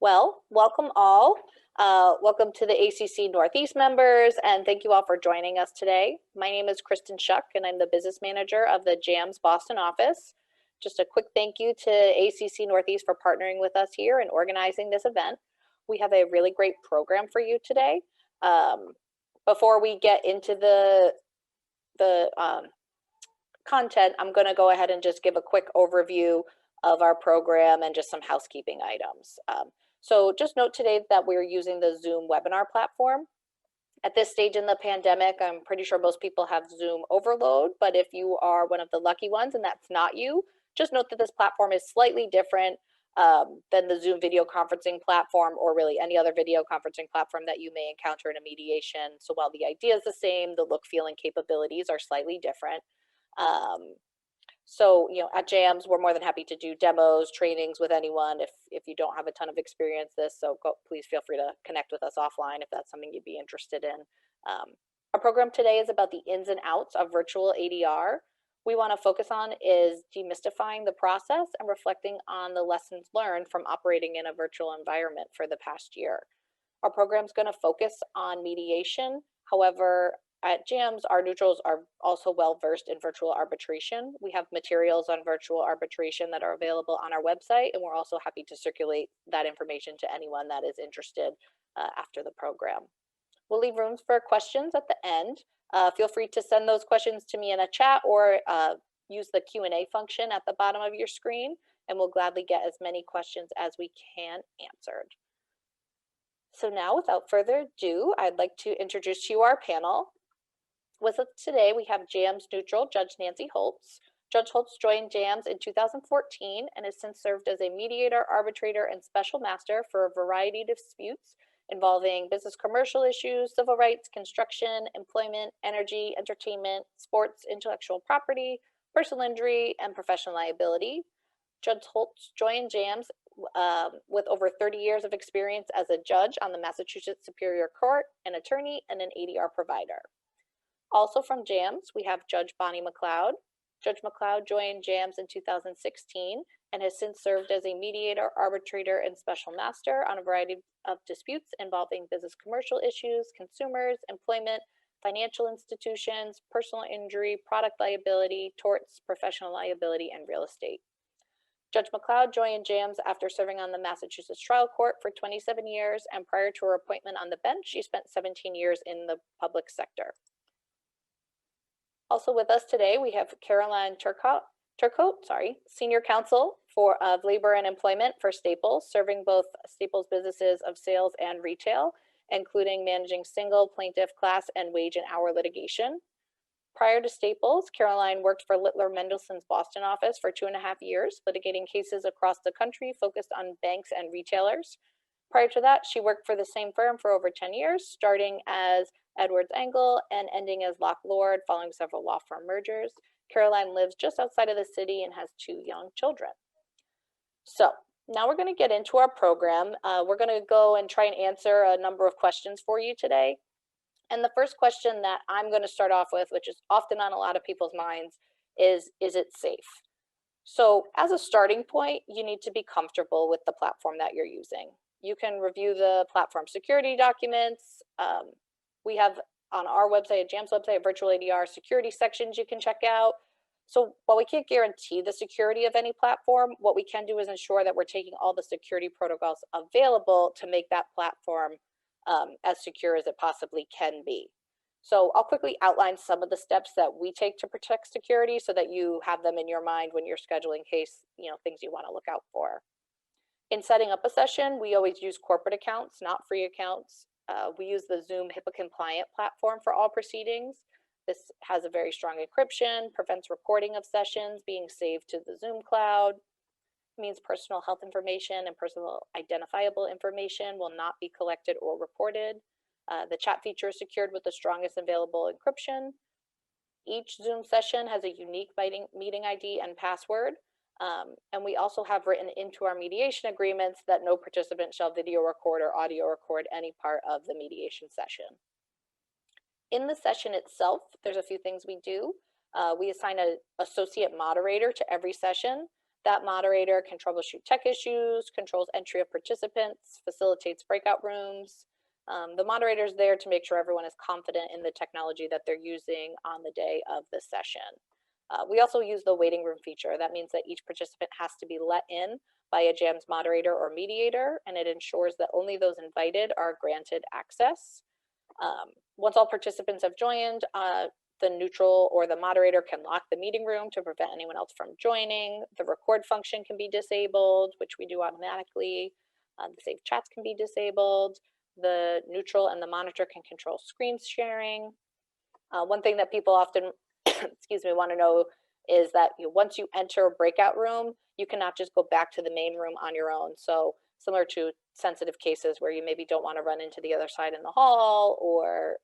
Well, welcome all. Welcome to the ACC Northeast members, and thank you all for joining us today. My name is Kristen Schuck, and I'm the business manager of the JAMS Boston office. Just a quick thank you to ACC Northeast for partnering with us here and organizing this event. We have a really great program for you today. Before we get into the content, I'm going to go ahead and just give a quick overview of our program and just some housekeeping items. So just note today that we're using the Zoom webinar platform. At this stage in the pandemic, I'm pretty sure most people have Zoom overload, but if you are one of the lucky ones and that's not you, just note that this platform is slightly different than the Zoom video conferencing platform or really any other video conferencing platform that you may encounter in a mediation. So while the idea is the same, the look, feel, and capabilities are slightly different. So, at JAMS, we're more than happy to do demos, trainings with anyone if you don't have a ton of experience this. So please feel free to connect with us offline if that's something you'd be interested in. Our program today is about the ins and outs of virtual ADR. We want to focus on is demystifying the process and reflecting on the lessons learned from operating in a virtual environment for the past year. Our program is going to focus on mediation. However, at JAMS, our neutrals are also well-versed in virtual arbitration. We have materials on virtual arbitration that are available on our website, and we're also happy to circulate that information to anyone that is interested after the program. We'll leave room for questions at the end. Feel free to send those questions to me in a chat or use the Q&A function at the bottom of your screen, and we'll gladly get as many questions as we can answered. So now, without further ado, I'd like to introduce to you our panel. With us today, we have JAMS neutral Judge Nancy Holtz. Judge Holtz joined JAMS in 2014 and has since served as a mediator, arbitrator, and special master for a variety of disputes involving business commercial issues, civil rights, construction, employment, energy, entertainment, sports, intellectual property, personal injury, and professional liability. Judge Holtz joined JAMS with over 30 years of experience as a judge on the Massachusetts Superior Court, an attorney, and an ADR provider. Also from JAMS, we have Judge Bonnie MacLeod. Judge MacLeod joined JAMS in 2016 and has since served as a mediator, arbitrator, and special master on a variety of disputes involving business commercial issues, consumers, employment, financial institutions, personal injury, product liability, torts, professional liability, and real estate. Judge MacLeod joined JAMS after serving on the Massachusetts trial court for 27 years, and prior to her appointment on the bench, she spent 17 years in the public sector. Also with us today, we have Caroline Turcotte, Senior Counsel of Labor and Employment for Staples, serving both Staples businesses of sales and retail, including managing single, plaintiff, class, and wage and hour litigation. Prior to Staples, Caroline worked for Littler Mendelson's Boston office for 2.5 years, litigating cases across the country focused on banks and retailers. Prior to that, she worked for the same firm for over 10 years, starting as Edwards Engel and ending as Locke Lord following several law firm mergers. Caroline lives just outside of the city and has 2 young children. So now we're going to get into our program. We're going to go and try and answer a number of questions for you today. And the first question that I'm going to start off with, which is often on a lot of people's minds, is it safe? So as a starting point, you need to be comfortable with the platform that you're using. You can review the platform security documents. We have on our website, JAMS website, virtual ADR security sections you can check out. So while we can't guarantee the security of any platform, what we can do is ensure that we're taking all the security protocols available to make that platform as secure as it possibly can be. So I'll quickly outline some of the steps that we take to protect security so that you have them in your mind when you're scheduling things you want to look out for. In setting up a session, we always use corporate accounts, not free accounts. We use the Zoom HIPAA compliant platform for all proceedings. This has a very strong encryption, prevents recording of sessions being saved to the Zoom cloud. It means personal health information and personal identifiable information will not be collected or reported. The chat feature is secured with the strongest available encryption. Each Zoom session has a unique meeting ID and password. And we also have written into our mediation agreements that no participant shall video record or audio record any part of the mediation session. In the session itself, there's a few things we do. We assign an associate moderator to every session. That moderator can troubleshoot tech issues, controls entry of participants, facilitates breakout rooms. The moderator is there to make sure everyone is confident in the technology that they're using on the day of the session. We also use the waiting room feature. That means that each participant has to be let in by a JAMS moderator or mediator, and it ensures that only those invited are granted access. Once all participants have joined, the neutral or the moderator can lock the meeting room to prevent anyone else from joining. The record function can be disabled, which we do automatically. The save chats can be disabled. The neutral and the monitor can control screen sharing. One thing that people often excuse me, want to know is that once you enter a breakout room, you cannot just go back to the main room on your own. So similar to sensitive cases where you maybe don't want to run into the other side in the hall or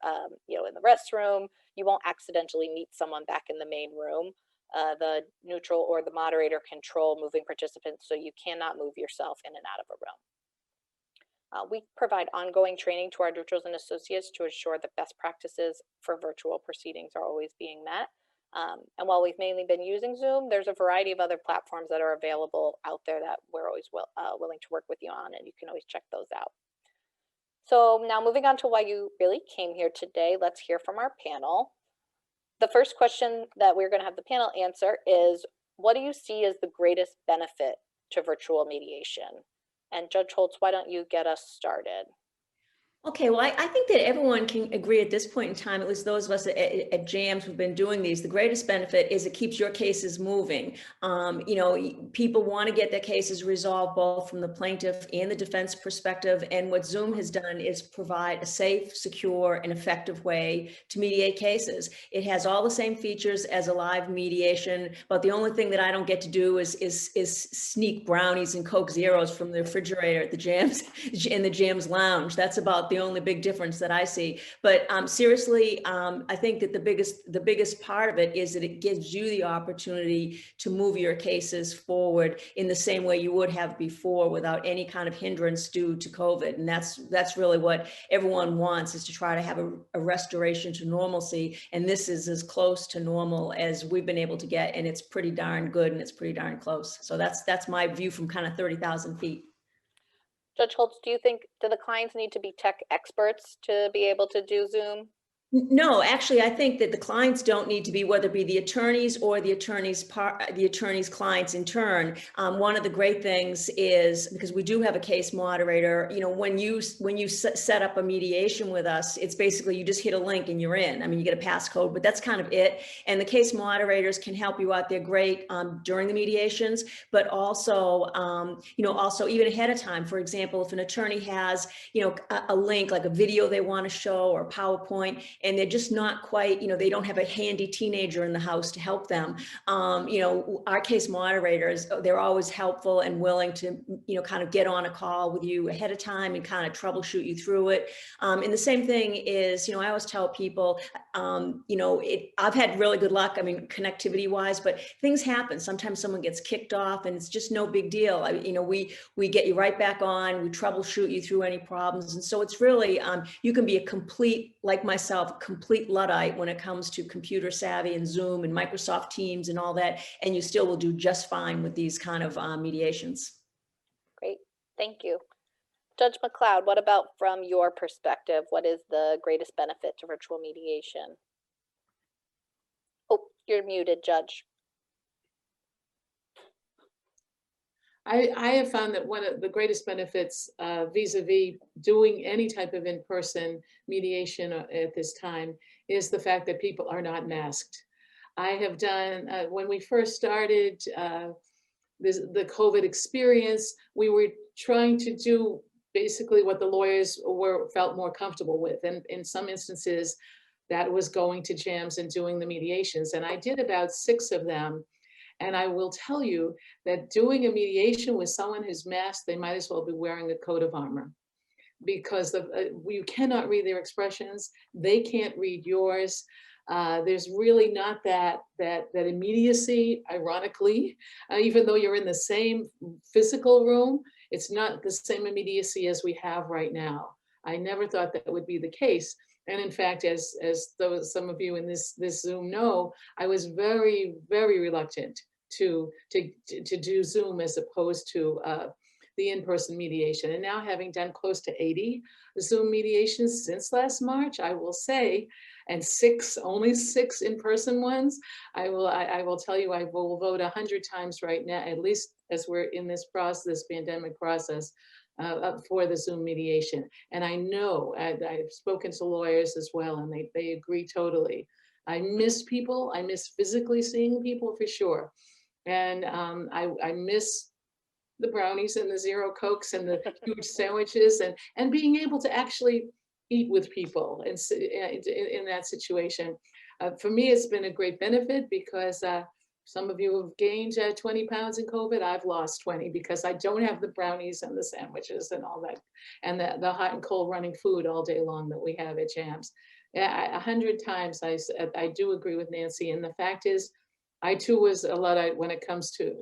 in the restroom, you won't accidentally meet someone back in the main room. The neutral or the moderator control moving participants, so you cannot move yourself in and out of a room. We provide ongoing training to our neutrals and associates to ensure that best practices for virtual proceedings are always being met. And while we've mainly been using Zoom, there's a variety of other platforms that are available out there that we're always willing to work with you on, and you can always check those out. So now moving on to why you really came here today, let's hear from our panel. The first question that we're going to have the panel answer is, what do you see as the greatest benefit to virtual mediation? And Judge Holtz, why don't you get us started? Okay, well, I think that everyone can agree at this point in time, at least those of us at JAMS who've been doing these, the greatest benefit is it keeps your cases moving. People want to get their cases resolved both from the plaintiff and the defense perspective. And what Zoom has done is provide a safe, secure, and effective way to mediate cases. It has all the same features as a live mediation, but the only thing that I don't get to do is sneak brownies and Coke Zeros from the refrigerator at the JAMS in the JAMS lounge. That's about the only big difference that I see. But seriously, I think that the biggest part of it is that it gives you the opportunity to move your cases forward in the same way you would have before without any kind of hindrance due to COVID. And that's really what everyone wants, is to try to have a restoration to normalcy. And this is as close to normal as we've been able to get. And it's pretty darn good, and it's pretty darn close. So that's my view from kind of 30,000 feet. Judge Holtz, do the clients need to be tech experts to be able to do Zoom? No, actually, I think that the clients don't need to be, whether it be the attorneys or the attorneys' clients in turn. One of the great things is, because we do have a case moderator, when you set up a mediation with us, it's basically you just hit a link and you're in. I mean, you get a passcode, but that's kind of it. And the case moderators can help you out. They're great during the mediations, but also, also even ahead of time. For example, if an attorney has, a link like a video they want to show or PowerPoint, and they're just not quite, they don't have a handy teenager in the house to help them. Our case moderators, they're always helpful and willing to, kind of get on a call with you ahead of time and kind of troubleshoot you through it. And the same thing is, I always tell people, I've had really good luck, connectivity wise, but things happen. Sometimes someone gets kicked off and it's just no big deal. We get you right back on, we troubleshoot you through any problems. And so it's really, you can be a complete, like myself, complete Luddite when it comes to computer savvy and Zoom and Microsoft Teams and all that, and you still will do just fine with these kind of mediations. Great, thank you. Judge MacLeod, what about from your perspective? What is the greatest benefit to virtual mediation? Oh, you're muted, Judge. I have found that one of the greatest benefits vis-a-vis doing any type of in-person mediation at this time is the fact that people are not masked. I have done, when we first started the COVID experience, we were trying to do basically what the lawyers felt more comfortable with. And in some instances, that was going to JAMS and doing the mediations. And I did about 6 of them. And I will tell you that doing a mediation with someone who's masked, they might as well be wearing a coat of armor, because you cannot read their expressions. They can't read yours. There's really not that immediacy, ironically, even though you're in the same physical room, it's not the same immediacy as we have right now. I never thought that would be the case. And in fact, as some of you in this Zoom know, I was very, very reluctant to do Zoom as opposed to the in-person mediation. And now having done close to 80 Zoom mediations since last March, I will say, and only six in-person ones, I will tell you, I will vote 100 times right now, at least as we're in this process, this pandemic process, for the Zoom mediation. And I know, I've spoken to lawyers as well, and they agree totally. I miss people. I miss physically seeing people for sure. And I miss the brownies and the Zero Cokes and the huge sandwiches and being able to actually eat with people in that situation. For me, it's been a great benefit because some of you have gained 20 pounds in COVID. I've lost 20 because I don't have the brownies and the sandwiches and all that, and the hot and cold running food all day long that we have at Jams. Yeah, 100 times I do agree with Nancy. And the fact is, I too was a Luddite when it comes to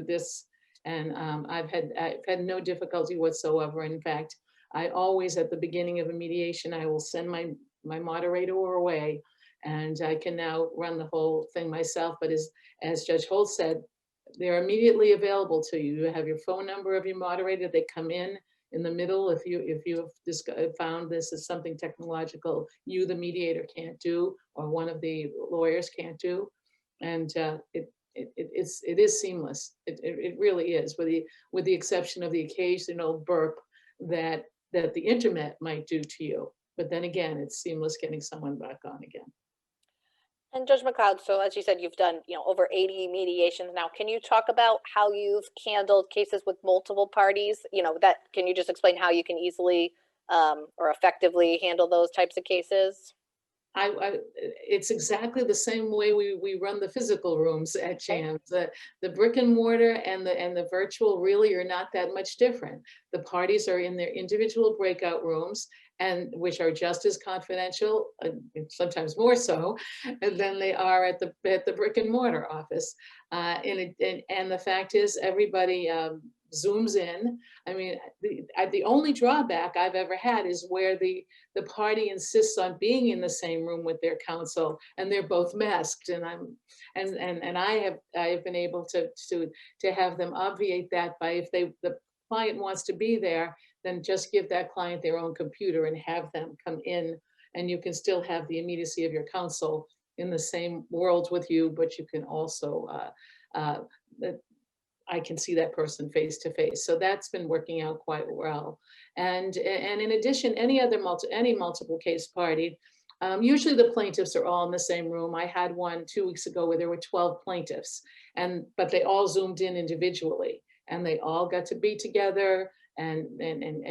this. And I've had no difficulty whatsoever. In fact, I always, at the beginning of a mediation, I will send my moderator away, and I can now run the whole thing myself. But as Judge Holtz said, they're immediately available to you. You have your phone number of your moderator. They come in the middle if you have found this is something technological you, the mediator, can't do, or one of the lawyers can't do, and it is seamless. It really is, with the exception of the occasional burp that the internet might do to you. But then again, it's seamless getting someone back on again. And Judge MacLeod, so as you said, you've done, over 80 mediations now. Can you talk about how you've handled cases with multiple parties? Can you just explain how you can easily or effectively handle those types of cases? It's exactly the same way we run the physical rooms at Jams. The brick and mortar and the virtual really are not that much different. The parties are in their individual breakout rooms, and which are just as confidential, sometimes more so, than they are at the brick and mortar office. And the fact is, everybody Zooms in. I mean, the only drawback I've ever had is where the party insists on being in the same room with their counsel, and they're both masked. And I have been able to have them obviate that by, if the client wants to be there, then just give that client their own computer and have them come in, and you can still have the immediacy of your counsel in the same world with you, but you can also I can see that person face to face. So that's been working out quite well. And in addition, any multiple case party, usually the plaintiffs are all in the same room. I had one 2 weeks ago where there were 12 plaintiffs, but they all Zoomed in individually, and they all got to be together and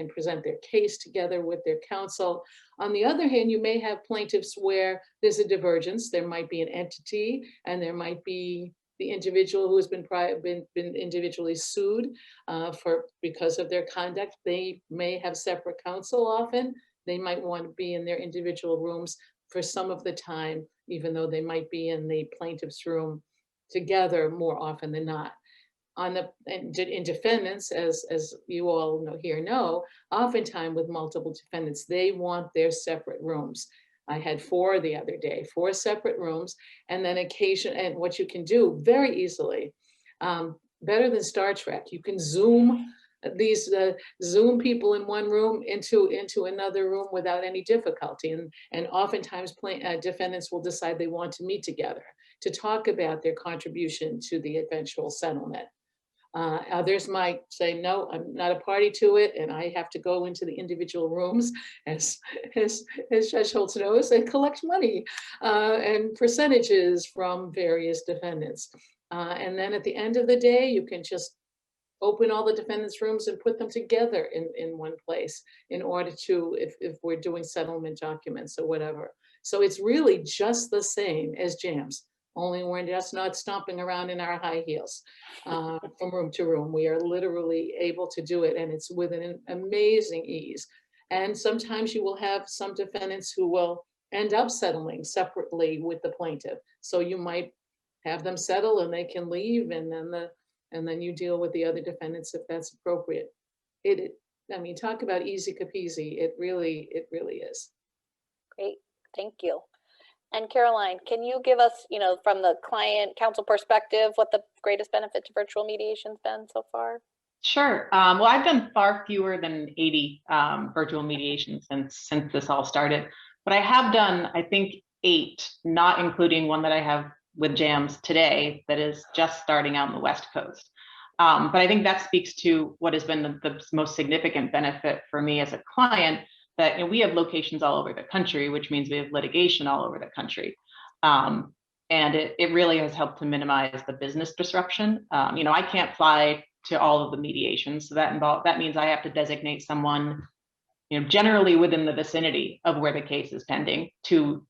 present their case together with their counsel. On the other hand, you may have plaintiffs where there's a divergence. There might be an entity, and there might be the individual who has been individually sued because of their conduct. They may have separate counsel often. They might want to be in their individual rooms for some of the time, even though they might be in the plaintiff's room together more often than not. In defendants, as you all know, oftentimes with multiple defendants, they want their separate rooms. I had 4 the other day, 4 separate rooms, and then and what you can do very easily, better than Star Trek, you can Zoom Zoom people in one room into another room without any difficulty. And oftentimes defendants will decide they want to meet together to talk about their contribution to the eventual settlement. Others might say, no, I'm not a party to it, and I have to go into the individual rooms, as Judge Holtz knows, and collect money and percentages from various defendants. And then at the end of the day, you can just open all the defendants' rooms and put them together in one place in order to, if we're doing settlement documents or whatever. So it's really just the same as Jams, only we're just not stomping around in our high heels from room to room. We are literally able to do it, and it's with an amazing ease. And sometimes you will have some defendants who will end up settling separately with the plaintiff. So you might have them settle and they can leave, and then you deal with the other defendants if that's appropriate. I mean, talk about easy peasy. It really is. Great, thank you. And Caroline, can you give us, from the client counsel perspective, what the greatest benefit to virtual mediation's been so far? Sure. Well, I've done far fewer than 80 virtual mediations since this all started, but I have done, I think, 8, not including one that I have with JAMS today that is just starting out on the West Coast. But I think that speaks to what has been the most significant benefit for me as a client, that we have locations all over the country, which means we have litigation all over the country. And it really has helped to minimize the business disruption. I can't fly to all of the mediations, so that means I have to designate someone, generally within the vicinity of where the case is pending to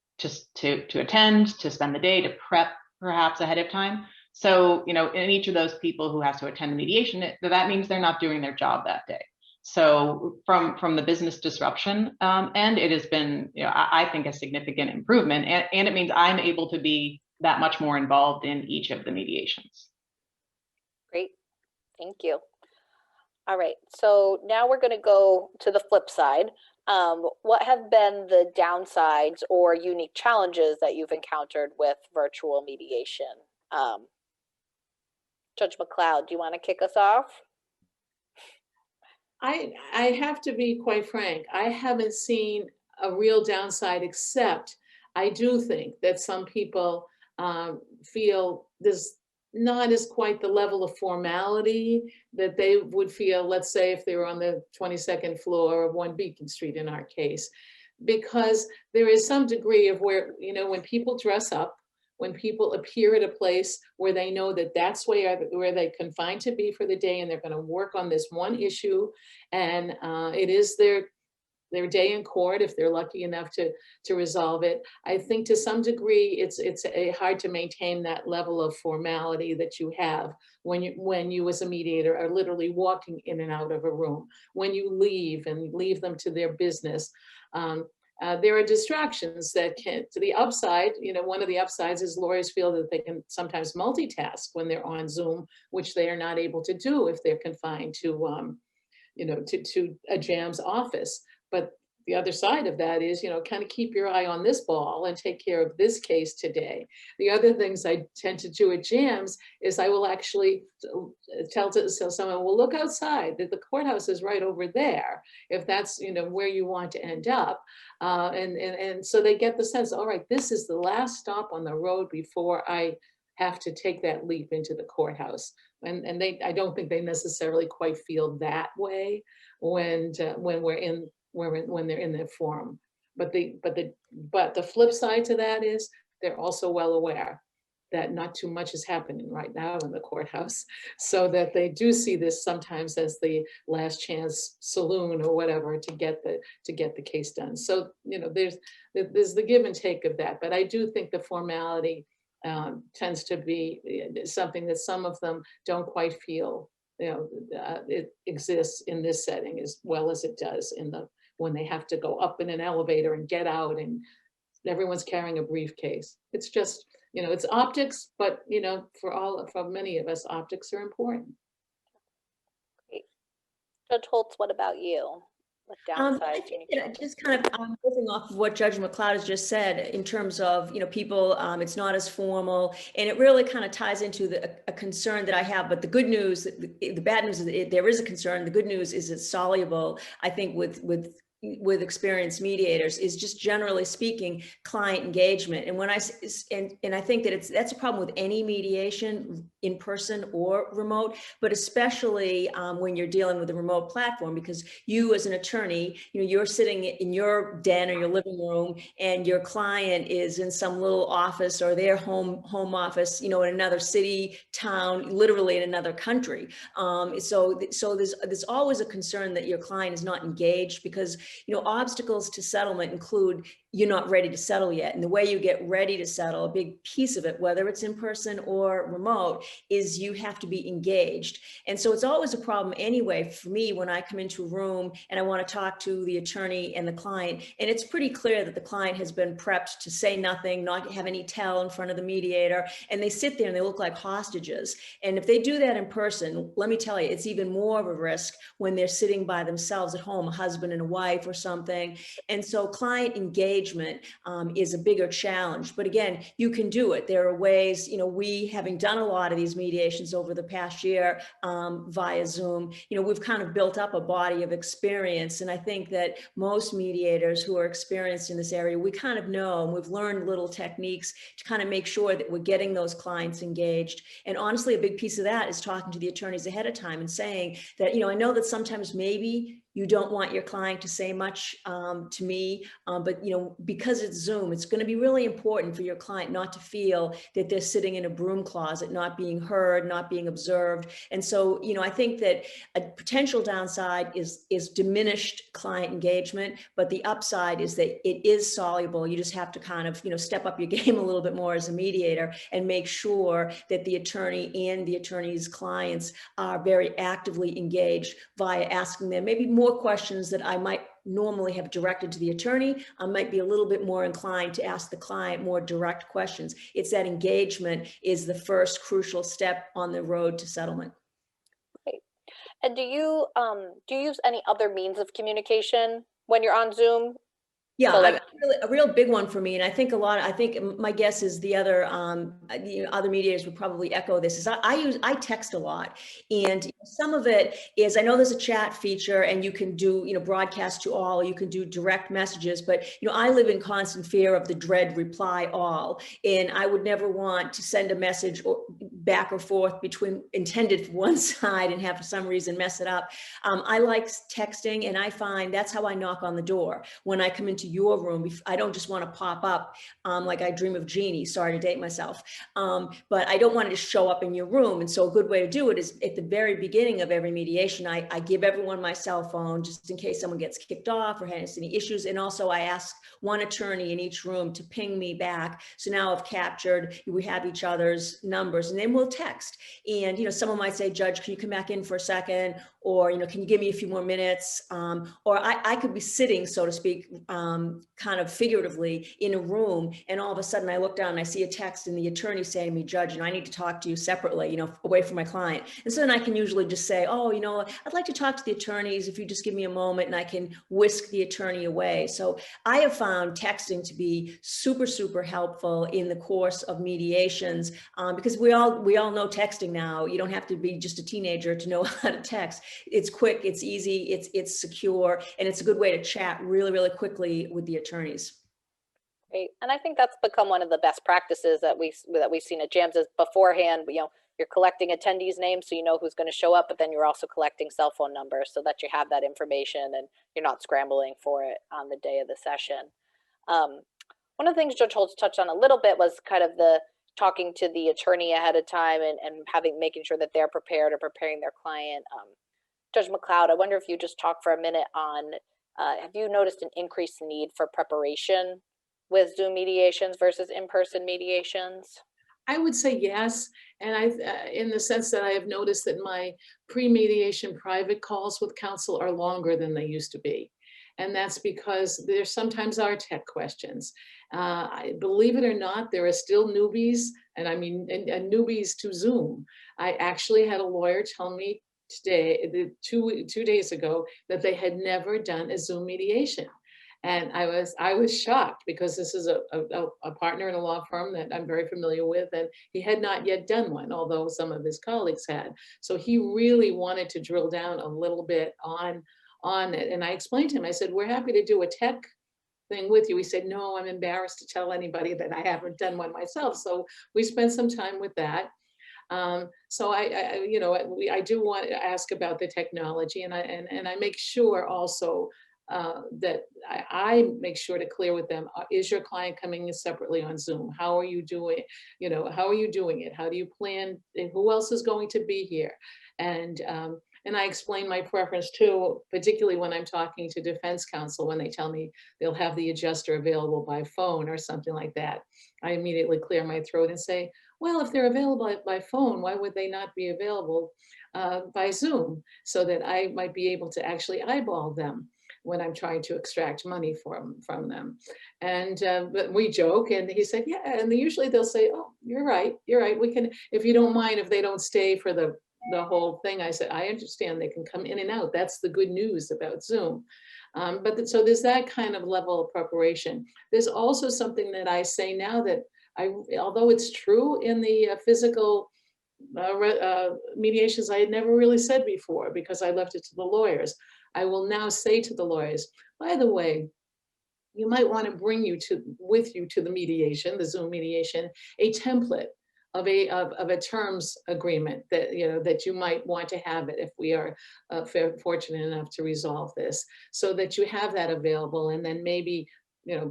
attend, to spend the day, to prep perhaps ahead of time. So, in each of those people who has to attend the mediation, that means they're not doing their job that day. So from the business disruption end, it has been, I think, a significant improvement, and it means I'm able to be that much more involved in each of the mediations. Great, thank you. All right, so now we're going to go to the flip side. What have been the downsides or unique challenges that you've encountered with virtual mediation? Judge MacLeod, do you want to kick us off? I have to be quite frank. I haven't seen a real downside, except I do think that some people feel there's not as quite the level of formality that they would feel, let's say, if they were on the 22nd floor of 1 Beacon Street in our case, because there is some degree of where, when people dress up, when people appear at a place where they know that that's where they confined to be for the day, and they're going to work on this one issue, and it is their day in court if they're lucky enough to resolve it. I think to some degree it's hard to maintain that level of formality that you have when you as a mediator are literally walking in and out of a room, when you leave them to their business. There are distractions that can, to the upside, one of the upsides is lawyers feel that they can sometimes multitask when they're on Zoom, which they are not able to do if they're confined to, to a JAMS office. But the other side of that is, kind of keep your eye on this ball and take care of this case today. The other things I tend to do at JAMS is I will actually tell someone, well, look outside, that the courthouse is right over there, if that's, where you want to end up. And so they get the sense, all right, this is the last stop on the road before I have to take that leap into the courthouse. And I don't think they necessarily quite feel that way when they're in their forum. But the flip side to that is they're also well aware that not too much is happening right now in the courthouse, so that they do see this sometimes as the last chance saloon or whatever to get the case done. So there's the give and take of that. But I do think the formality tends to be something that some of them don't quite feel it exists in this setting as well as it does when they have to go up in an elevator and get out and everyone's carrying a briefcase. It's just, it's optics, but for many of us, optics are important. Great. Judge Holtz, what about you? What downsides? I think that just kind of moving off of what Judge MacLeod has just said in terms of, people, it's not as formal, and it really kind of ties into a concern that I have. But the good news, the bad news is there is a concern. The good news is it's soluble, I think, with experienced mediators, is just generally speaking client engagement. And when I think that that's a problem with any mediation, in person or remote, but especially when you're dealing with a remote platform, because you as an attorney, you're sitting in your den or your living room, and your client is in some little office or their home office, in another city, town, literally in another country. So there's always a concern that your client is not engaged, because obstacles to settlement include you're not ready to settle yet. And the way you get ready to settle, a big piece of it, whether it's in person or remote, is you have to be engaged. And so it's always a problem anyway for me when I come into a room and I want to talk to the attorney and the client, and it's pretty clear that the client has been prepped to say nothing, not have any tell in front of the mediator, and they sit there and they look like hostages. And if they do that in person, let me tell you, it's even more of a risk when they're sitting by themselves at home, a husband and a wife or something. And so client engagement engagement is a bigger challenge. But again, you can do it. There are ways, we, having done a lot of these mediations over the past year via Zoom, we've kind of built up a body of experience. And I think that most mediators who are experienced in this area, we kind of know, and we've learned little techniques to kind of make sure that we're getting those clients engaged. And honestly, a big piece of that is talking to the attorneys ahead of time and saying that, I know that sometimes maybe you don't want your client to say much to me, but because it's Zoom, it's going to be really important for your client not to feel that they're sitting in a broom closet, not being heard, not being observed. And so, I think that a potential downside is diminished client engagement, but the upside is that it is soluble. You just have to kind of, step up your game a little bit more as a mediator and make sure that the attorney and the attorney's clients are very actively engaged via asking them maybe more questions that I might normally have directed to the attorney. I might be a little bit more inclined to ask the client more direct questions. It's that engagement is the first crucial step on the road to settlement. Great. And do you use any other means of communication when you're on Zoom? Yeah, So like, a real big one for me, and I think my guess is the other other mediators would probably echo this, is I text a lot, and some of it is, I know there's a chat feature and you can do broadcast to all, you can do direct messages, but I live in constant fear of the dread reply all, and I would never want to send a message back or forth between intended for one side and have for some reason mess it up. I like texting, and I find that's how I knock on the door when I come into your room. I don't just want to pop up like I dream of Jeannie, sorry to date myself, but I don't want to just show up in your room. And so a good way to do it is at the very beginning of every mediation, I give everyone my cell phone just in case someone gets kicked off or has any issues. And also I ask one attorney in each room to ping me back. So now I've captured, we have each other's numbers, and then we'll text. And someone might say, Judge, can you come back in for a second? Or, can you give me a few more minutes? Or I could be sitting, so to speak, kind of figuratively in a room, and all of a sudden I look down and I see a text and the attorney saying to me, Judge, I need to talk to you separately, away from my client. And so then I can usually just say, oh, I'd like to talk to the attorneys if you just give me a moment, and I can whisk the attorney away. So I have found texting to be super, super helpful in the course of mediations, because we all know texting now. You don't have to be just a teenager to know how to text. It's quick, it's easy, it's secure, and it's a good way to chat really, really quickly with the attorneys. great. And I think that's become one of the best practices that we've seen at JAMS is beforehand, you're collecting attendees' names so you know who's going to show up, but then you're also collecting cell phone numbers so that you have that information and you're not scrambling for it on the day of the session. One of the things Judge Holtz touched on a little bit was kind of the talking to the attorney ahead of time and making sure that they're prepared or preparing their client. Judge MacLeod, I wonder if you just talk for a minute on, have you noticed an increased need for preparation with Zoom mediations versus in-person mediations? I would say yes. And in the sense that I have noticed that my pre-mediation private calls with counsel are longer than they used to be. And that's because there sometimes are tech questions. Believe it or not, there are still newbies, and I mean newbies to Zoom. I actually had a lawyer tell me today, 2 days ago, that they had never done a Zoom mediation. And I was shocked, because this is a partner in a law firm that I'm very familiar with, and he had not yet done one, although some of his colleagues had. So he really wanted to drill down a little bit on it. And I explained to him, I said, we're happy to do a tech thing with you. He said, no, I'm embarrassed to tell anybody that I haven't done one myself. So we spent some time with that. So I do want to ask about the technology, and I make sure also that I make sure to clear with them, is your client coming in separately on Zoom? How are you doing? How are you doing it? How do you plan? And who else is going to be here? And I explain my preference too, particularly when I'm talking to defense counsel, when they tell me they'll have the adjuster available by phone or something like that. I immediately clear my throat and say, well, if they're available by phone, why would they not be available by Zoom, so that I might be able to actually eyeball them when I'm trying to extract money from them. And but we joke, and he said, yeah, and usually they'll say, oh, you're right. We can, if you don't mind, if they don't stay for the the whole thing, I said, I understand they can come in and out. That's the good news about Zoom. So there's that kind of level of preparation. There's also something that I say now that although it's true in the physical mediations, I had never really said before because I left it to the lawyers. I will now say to the lawyers, by the way, you might want to bring with you to the mediation, the Zoom mediation, a template of a terms agreement that that you might want to have it if we are fortunate enough to resolve this, so that you have that available, and then maybe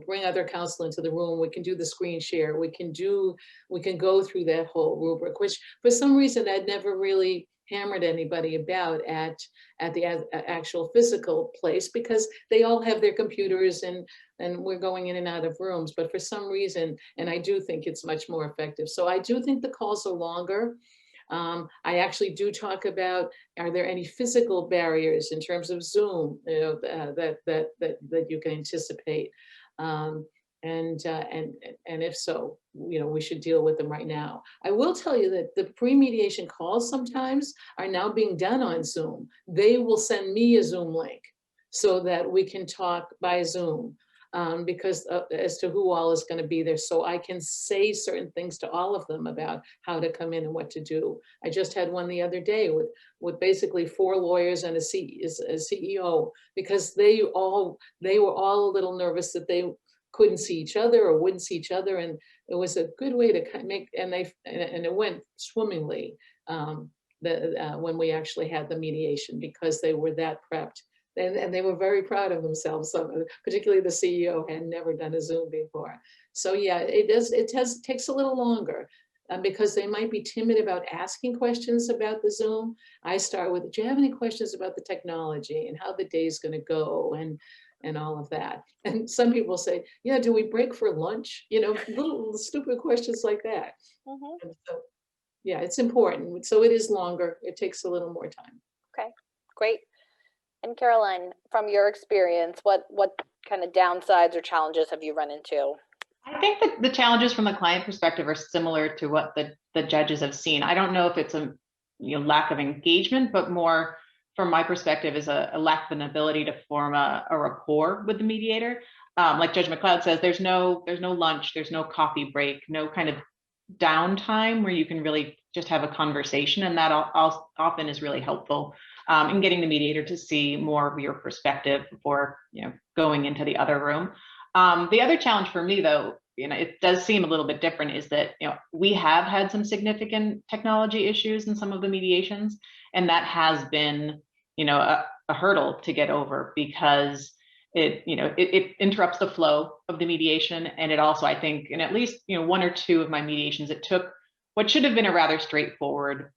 bring other counsel into the room. We can do the screen share. We can go through that whole rubric, which for some reason I'd never really hammered anybody about at the actual physical place, because they all have their computers and we're going in and out of rooms. But for some reason, and I do think it's much more effective. So I do think the calls are longer. I actually do talk about, are there any physical barriers in terms of Zoom, that you can anticipate? And if so, we should deal with them right now. I will tell you that the pre-mediation calls sometimes are now being done on Zoom. They will send me a Zoom link so that we can talk by Zoom, because as to who all is going to be there, so I can say certain things to all of them about how to come in and what to do. I just had one the other day with basically 4 lawyers and a CEO, because they were all a little nervous that they couldn't see each other or wouldn't see each other, and it was a good way to make, and it went swimmingly when we actually had the mediation, because they were that prepped, and they were very proud of themselves. So particularly the CEO had never done a Zoom before. So yeah, it takes a little longer because they might be timid about asking questions about the Zoom. I start with, do you have any questions about the technology and how the day is going to go and all of that? And some people say, yeah, do we break for lunch? Little stupid questions like that. Mm-hmm. And so, yeah, it's important. So it is longer. It takes a little more time. Okay, great. And Caroline, from your experience, what kind of downsides or challenges have you run into? I think that the challenges from the client perspective are similar to what the judges have seen. I don't know if it's a lack of engagement, but more from my perspective is a lack of an ability to form a rapport with the mediator. Like Judge MacLeod says, there's no lunch, there's no coffee break, no kind of downtime where you can really just have a conversation, and that often is really helpful in getting the mediator to see more of your perspective before going into the other room. The other challenge for me, though, it does seem a little bit different, is that we have had some significant technology issues in some of the mediations, and that has been a hurdle to get over, because it interrupts the flow of the mediation. And it also, I think, in at least 1 or 2 of my mediations, it took what should have been a rather straightforward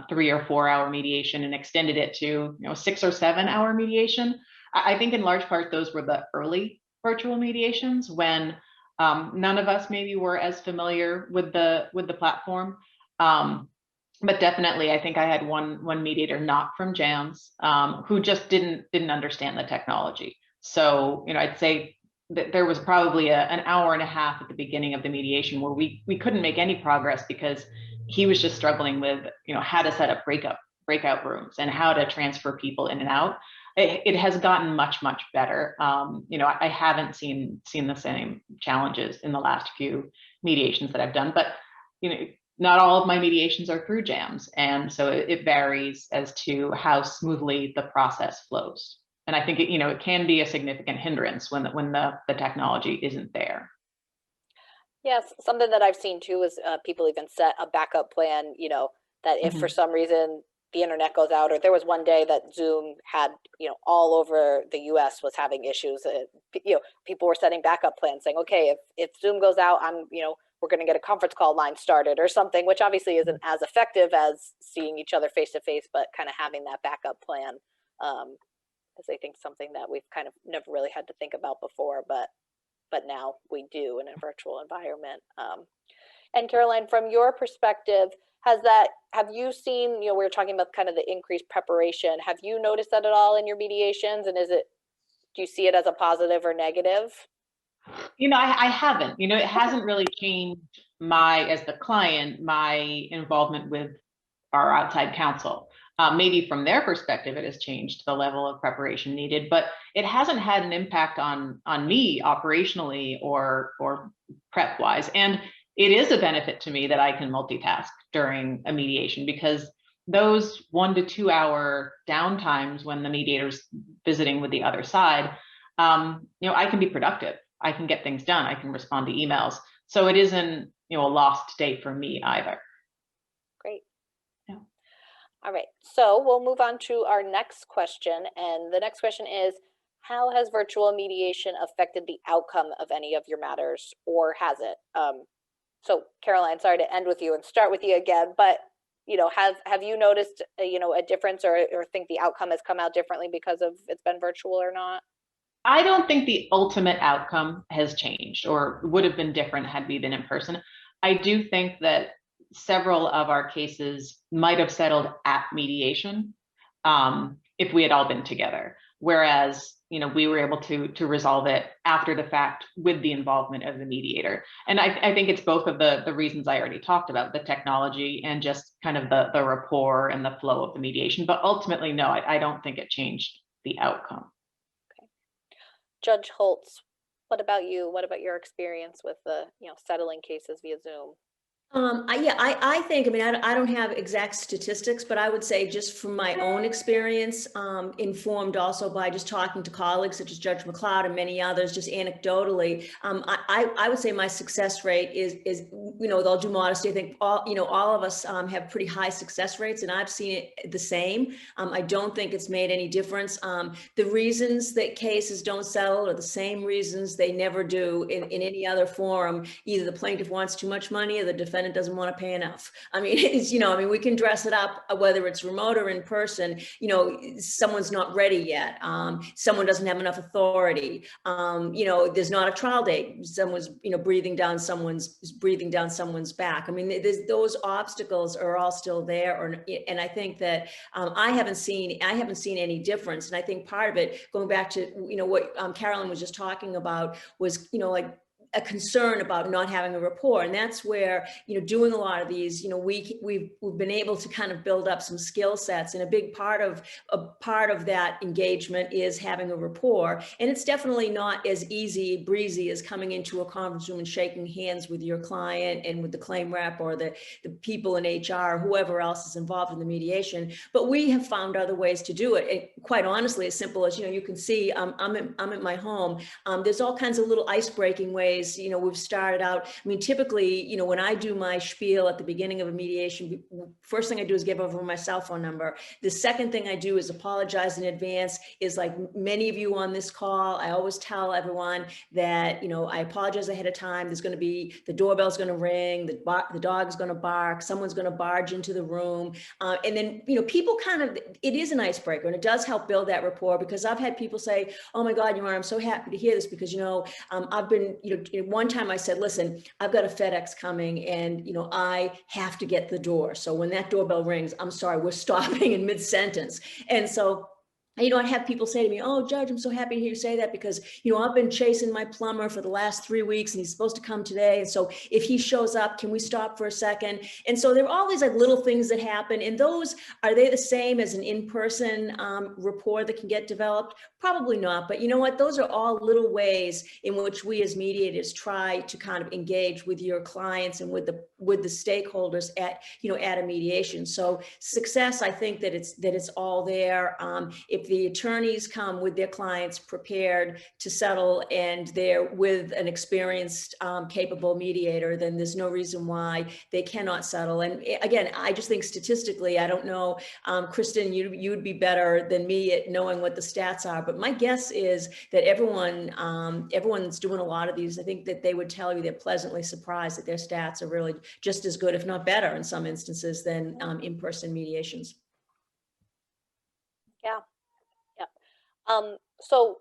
3 or 4 hour mediation and extended it to 6 or 7 hour mediation. I think in large part those were the early virtual mediations when none of us maybe were as familiar with the platform. But definitely, I think I had one mediator not from JAMS who just didn't understand the technology. So I'd say that there was probably an hour and a half at the beginning of the mediation where we couldn't make any progress, because he was just struggling with how to set up breakout rooms and how to transfer people in and out. It has gotten much better. I haven't seen the same challenges in the last few mediations that I've done, but not all of my mediations are through JAMS, and so it varies as to how smoothly the process flows. And I think it can be a significant hindrance when the technology isn't there. Yes, something that I've seen too is people even set a backup plan, that if for some reason the internet goes out, or there was one day that Zoom had, all over the US was having issues, people were setting backup plans saying, okay, if Zoom goes out, we're going to get a conference call line started or something, which obviously isn't as effective as seeing each other face to face, but kind of having that backup plan. Is I think something that we've kind of never really had to think about before, but now we do in a virtual environment. And Caroline, from your perspective, have you seen, we were talking about kind of the increased preparation. Have you noticed that at all in your mediations? And do you see it as a positive or negative? I haven't. It hasn't really changed as the client, my involvement with our outside counsel. Maybe from their perspective, it has changed the level of preparation needed, but it hasn't had an impact on me operationally or prep wise. And it is a benefit to me that I can multitask during a mediation, because those 1 to 2 hour downtimes when the mediator's visiting with the other side, I can be productive. I can get things done. I can respond to emails. So it isn't, a lost day for me either. Great. Yeah. All right, so we'll move on to our next question. And the next question is, how has virtual mediation affected the outcome of any of your matters, or has it? So Caroline, sorry to end with you and start with you again, but have you noticed a difference, or think the outcome has come out differently because of it's been virtual or not? I don't think the ultimate outcome has changed or would have been different had we been in person. I do think that several of our cases might have settled at mediation if we had all been together, whereas we were able to resolve it after the fact with the involvement of the mediator. And I think it's both of the reasons I already talked about, the technology and just kind of the rapport and the flow of the mediation. But ultimately, no, I don't think it changed the outcome. Okay. Judge Holtz, what about you? What about your experience with the settling cases via Zoom? I think, I don't have exact statistics, but I would say just from my own experience, informed also by just talking to colleagues such as Judge MacLeod and many others, just anecdotally, I would say my success rate is with all due modesty, I think all of us have pretty high success rates, and I've seen it the same. I don't think it's made any difference. The reasons that cases don't settle are the same reasons they never do in any other forum. Either the plaintiff wants too much money or the defendant doesn't want to pay enough. We can dress it up, whether it's remote or in person. Someone's not ready yet. Someone doesn't have enough authority. There's not a trial date. Someone's, breathing down someone's back. Those obstacles are all still there. And I think that I haven't seen any difference. And I think part of it, going back to, what Carolyn was just talking about, was, like, a concern about not having a rapport. And that's where, doing a lot of these, we've been able to kind of build up some skill sets. And a big part of that engagement is having a rapport. And it's definitely not as easy breezy as coming into a conference room and shaking hands with your client and with the claim rep or the people in HR, whoever else is involved in the mediation. But we have found other ways to do it. And quite honestly, as simple as, you can see, I'm at my home. There's all kinds of little ice-breaking ways. We've started out, typically, when I do my spiel at the beginning of a mediation, first thing I do is give over my cell phone number. The second thing I do is apologize in advance. Is like many of you on this call, I always tell everyone that, I apologize ahead of time. There's going to be, the doorbell's going to ring, the dog's going to bark, someone's going to barge into the room. And then, people it is an icebreaker, and it does help build that rapport, because I've had people say, oh my God, I'm so happy to hear this, because, I've been, one time I said, listen, I've got a FedEx coming, and, I have to get the door. So when that doorbell rings, I'm sorry, we're stopping in mid-sentence. And so, I have people say to me, oh, Judge, I'm so happy to hear you say that, because, I've been chasing my plumber for the last 3 weeks, and he's supposed to come today. And so if he shows up, can we stop for a second? And so there are all these like little things that happen. And those, are they the same as an in-person rapport that can get developed? Probably not. But you know what? Those are all little ways in which we as mediators try to kind of engage with your clients and with the stakeholders at a mediation. So success, I think that it's all there. If the attorneys come with their clients prepared to settle, and they're with an experienced, capable mediator, then there's no reason why they cannot settle. And again, I just think statistically, I don't know, Kristen, you'd be better than me at knowing what the stats are, but my guess is that everyone's doing a lot of these. I think that they would tell you they're pleasantly surprised that their stats are really just as good, if not better in some instances, than in-person mediations. Yeah. So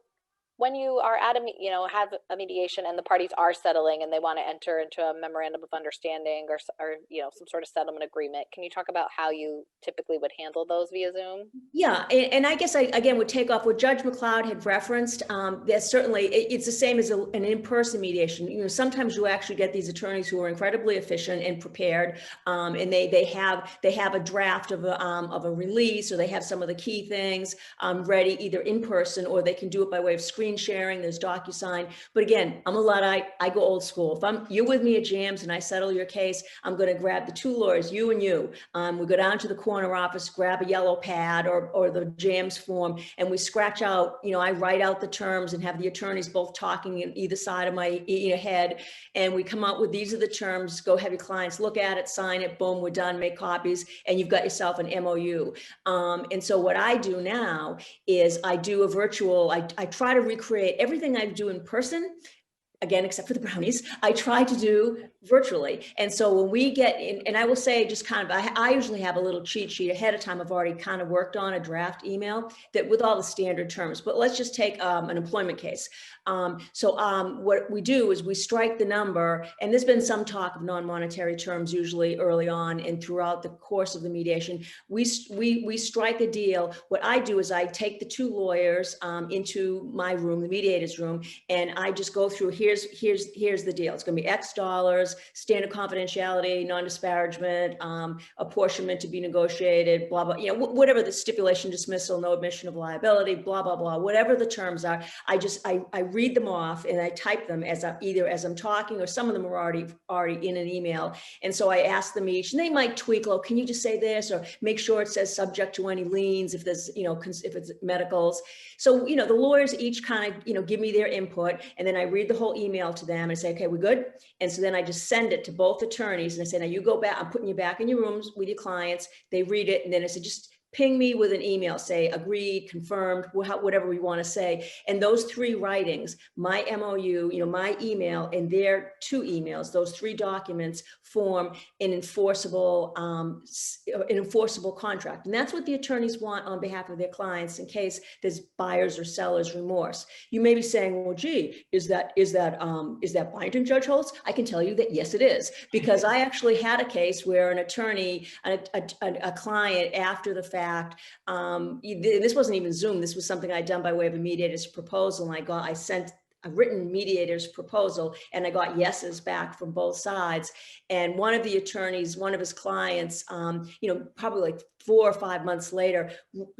when you are at have a mediation and the parties are settling and they want to enter into a memorandum of understanding or some sort of settlement agreement, can you talk about how you typically would handle those via Zoom? Yeah, and I guess I again would take off what Judge MacLeod had referenced. There's certainly it's the same as an in-person mediation. Sometimes you actually get these attorneys who are incredibly efficient and prepared, and they have a draft of a release, or they have some of the key things ready either in person, or they can do it by way of screen sharing. There's DocuSign. But again, I'm a Luddite. I go old school. If you're with me at Jams and I settle your case, I'm going to grab the two lawyers, you and you. We go down to the corner office, grab a yellow pad or the Jams form, and we scratch out, I write out the terms and have the attorneys both talking in either side of my head, and we come out with, these are the terms, go have your clients look at it, sign it, boom, we're done, make copies, and you've got yourself an MOU. And so what I do now is I do a virtual, I try to recreate everything I do in person, again, except for the brownies, I try to do virtually. And so when we get in, and I will say just kind of, I usually have a little cheat sheet ahead of time. I've already kind of worked on a draft email that with all the standard terms, but let's just take an employment case. What we do is we strike the number, and there's been some talk of non-monetary terms usually early on and throughout the course of the mediation. We strike a deal. What I do is I take the two lawyers into my room, the mediator's room, and I just go through, here's the deal. It's going to be X dollars, standard confidentiality, non-disparagement, apportionment to be negotiated, blah, blah, whatever the stipulation, dismissal, no admission of liability, blah, blah, blah, whatever the terms are. I read them off and I type them either as I'm talking, or some of them are already in an email. And so I ask them each, and they might tweak, oh, can you just say this, or make sure it says subject to any liens if there's, if it's medicals. So, the lawyers each kind of, give me their input, and then I read the whole email to them and say, okay, we're good. And so then I just send it to both attorneys and I say, now you go back, I'm putting you back in your rooms with your clients. They read it. And then I said, just ping me with an email, say agreed, confirmed, whatever we want to say. And those three writings, my MOU, my email, and their two emails, those three documents form an enforceable contract. And that's what the attorneys want on behalf of their clients in case there's buyer's or seller's remorse. You may be saying, well, gee, is that binding, Judge Holtz? I can tell you that yes, it is, because I actually had a case where an attorney, a client after the fact, this wasn't even Zoom. This was something I'd done by way of a mediator's proposal. And I sent a written mediator's proposal, and I got yeses back from both sides. And one of the attorneys, one of his clients, probably like 4 or 5 months later,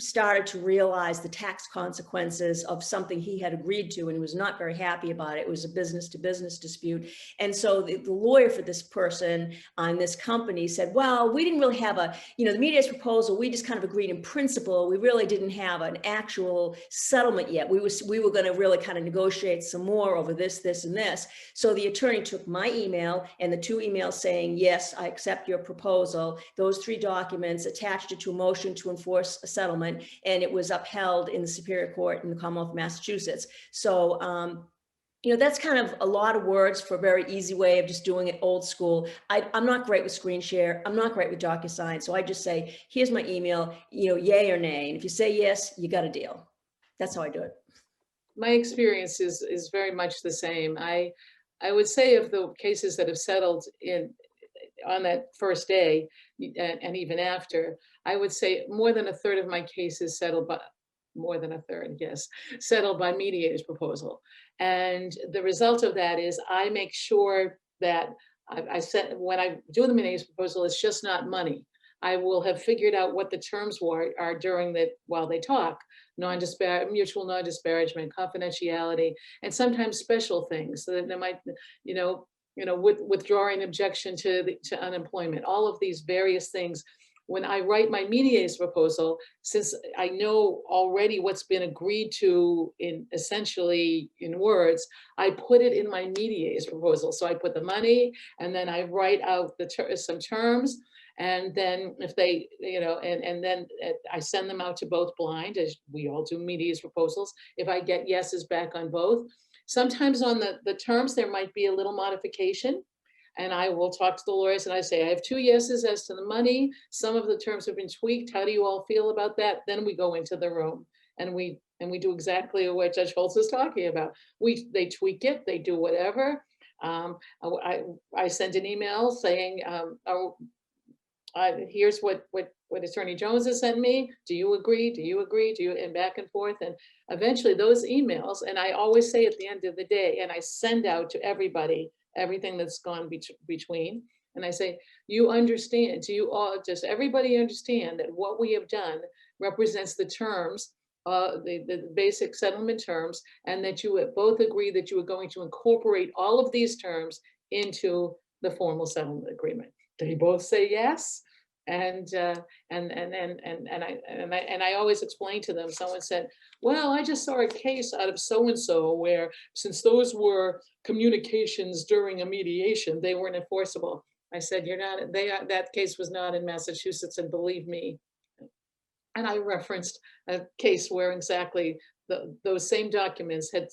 started to realize the tax consequences of something he had agreed to, and he was not very happy about it. It was a business to business dispute. And so the lawyer for this person on this company said, well, we didn't really have the mediator's proposal, we just kind of agreed in principle. We really didn't have an actual settlement yet. We were going to really kind of negotiate some more over this, and this. So the attorney took my email and the two emails saying, yes, I accept your proposal, those three documents, attached it to a motion to enforce a settlement, and it was upheld in the Superior Court in the Commonwealth of Massachusetts. So, that's kind of a lot of words for a very easy way of just doing it old school. I'm not great with screen share. I'm not great with DocuSign. So I just say, here's my email, yay or nay. And if you say yes, you got a deal. That's how I do it. My experience is very much the same. I would say of the cases that have settled on that first day and even after, I would say more than a third of my cases settled by, more than a third, yes, settled by mediator's proposal. And the result of that is I make sure that I said, when I do the mediator's proposal, it's just not money. I will have figured out what the terms are while they talk, mutual non-disparagement, confidentiality, and sometimes special things. So that there might, withdrawing objection to unemployment, all of these various things. When I write my mediator's proposal, since I know already what's been agreed to essentially in words, I put it in my mediator's proposal. So I put the money, and then I write out some terms. And then if they, and then I send them out to both blind, as we all do mediator's proposals. If I get yeses back on both, sometimes on the terms, there might be a little modification. And I will talk to the lawyers and I say, I have 2 yeses as to the money. Some of the terms have been tweaked. How do you all feel about that? Then we go into the room and we do exactly what Judge Holtz was talking about. They tweak it, they do whatever. I sent an email saying, here's what Attorney Jones has sent me. Do you agree? Do you agree? Do you? And back and forth. And eventually those emails, and I always say at the end of the day, and I send out to everybody everything that's gone between. And I say, you understand, do you all, just everybody understand that what we have done represents the terms, the basic settlement terms, and that you both agree that you are going to incorporate all of these terms into the formal settlement agreement. They both say yes. And I always explain to them, someone said, well, I just saw a case out of so-and-so where, since those were communications during a mediation, they weren't enforceable. I said, that case was not in Massachusetts, and believe me. And I referenced a case where exactly those same documents had